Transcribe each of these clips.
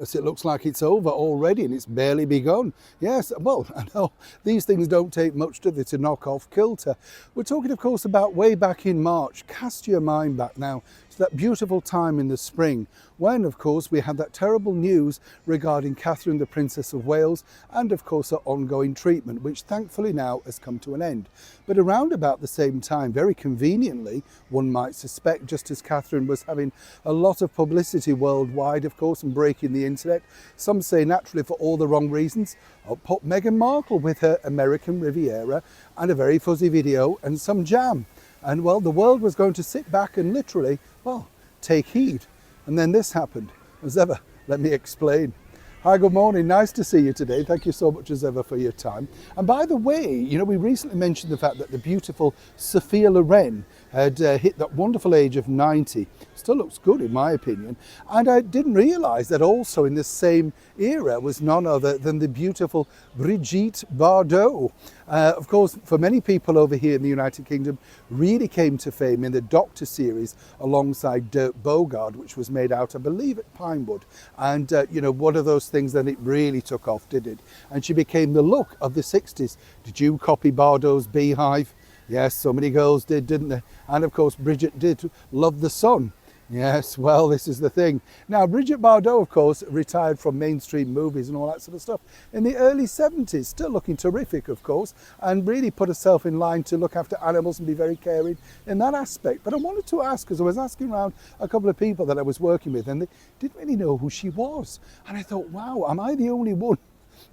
Yes, it looks like it's over already and it's barely begun. Yes, well, I know these things don't take much to knock off kilter. We're talking, of course, about way back in March. Cast your mind back now to that beautiful time in the spring when, of course, we had that terrible news regarding Catherine, the Princess of Wales, and, of course, her ongoing treatment, which thankfully now has come to an end. But around about the same time, very conveniently, one might suspect, just as Catherine was having a lot of publicity worldwide, of course, and breaking the internet, some say naturally for all the wrong reasons, up popped Meghan Markle with her American Riviera and a very fuzzy video and some jam. And well, the world was going to sit back and literally, well, take heed. And then this happened. As ever, let me explain. Hi, good morning. Nice to see you today. Thank you so much as ever for your time. And by the way, you know, we recently mentioned the fact that the beautiful Sophia Loren had hit that wonderful age of 90. Still looks good in my opinion. And I didn't realise that also in the same era was none other than the beautiful Brigitte Bardot. Of course, for many people over here in the United Kingdom, really came to fame in the Doctor series alongside Dirk Bogarde, which was made out, I believe, at Pinewood. And, you know, one of those things that it really took off, did it? And she became the look of the 60s. Did you copy Bardot's Beehive? Yes, so many girls did, didn't they? And of course, Bridget did love the sun. Yes, well, this is the thing. Now, Brigitte Bardot, of course, retired from mainstream movies and all that sort of stuff in the early 70s, still looking terrific, of course, and really put herself in line to look after animals and be very caring in that aspect. But I wanted to ask, because I was asking around a couple of people that I was working with, and they didn't really know who she was. And I thought, wow, am I the only one?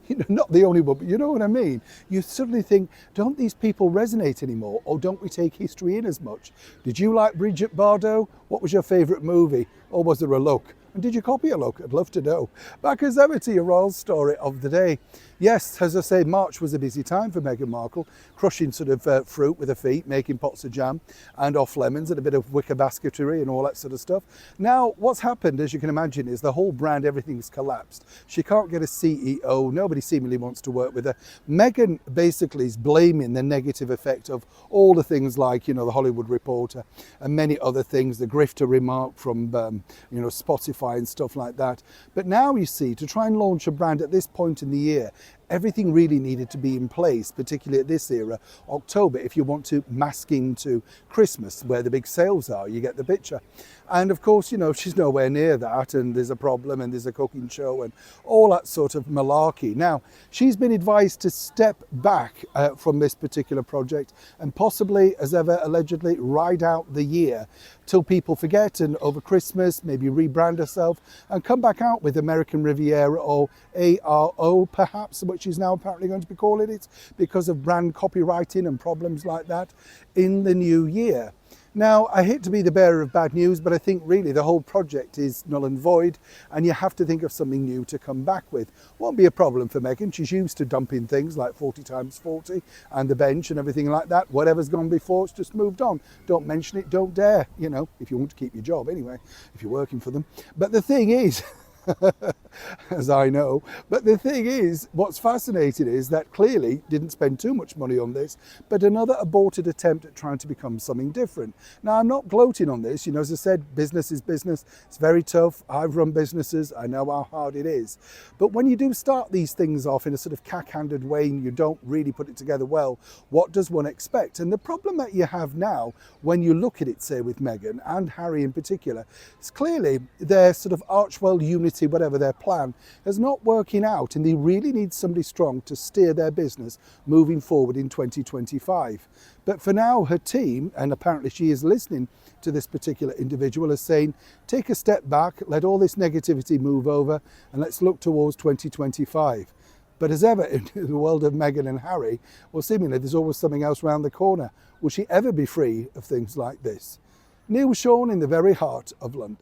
You know, not the only one, but you know what I mean? You suddenly think, don't these people resonate anymore? Or don't we take history in as much? Did you like Brigitte Bardot? What was your favourite movie? Or was there a look? And did you copy a look? I'd love to know. Back as ever to your royal story of the day. Yes, as I say, March was a busy time for Meghan Markle, crushing sort of fruit with her feet, making pots of jam and off lemons and a bit of wicker basketry and all that sort of stuff. Now, what's happened, as you can imagine, is the whole brand, everything's collapsed. She can't get a CEO. Nobody seemingly wants to work with her. Meghan basically is blaming the negative effect of all the things like, you know, the Hollywood Reporter and many other things, the grifter remark from, you know, Spotify and stuff like that. But now you see, to try and launch a brand at this point in the year, everything really needed to be in place, particularly at this era, October, if you want to mask into Christmas, where the big sales are, you get the picture. And of course, you know, she's nowhere near that, and there's a problem, and there's a cooking show, and all that sort of malarkey. Now, she's been advised to step back from this particular project, and possibly, as ever, allegedly, ride out the year till people forget, and over Christmas, maybe rebrand herself, and come back out with American Riviera, or ARO, perhaps, which she's now apparently going to be calling it, because of brand copywriting and problems like that, in the new year. Now, I hate to be the bearer of bad news, but I think really the whole project is null and void, and you have to think of something new to come back with. Won't be a problem for Meghan. She's used to dumping things like 40 times 40 and the bench and everything like that. Whatever's gone before, it's just moved on. Don't mention it, don't dare, you know, if you want to keep your job anyway, if you're working for them. But the thing is, as I know. But the thing is, what's fascinating is that clearly didn't spend too much money on this, but another aborted attempt at trying to become something different. Now, I'm not gloating on this. You know, as I said, business is business. It's very tough. I've run businesses. I know how hard it is. But when you do start these things off in a sort of cack-handed way and you don't really put it together well, what does one expect? And the problem that you have now, when you look at it, say, with Meghan and Harry in particular, is clearly their sort of archwell unity, whatever their plan, is not working out, and they really need somebody strong to steer their business moving forward in 2025. But for now, her team, and apparently she is listening to this particular individual, is saying, take a step back, let all this negativity move over, and let's look towards 2025. But as ever in the world of Meghan and Harry, well, seemingly there's always something else around the corner. Will she ever be free of things like this? Neil Sean in the very heart of London.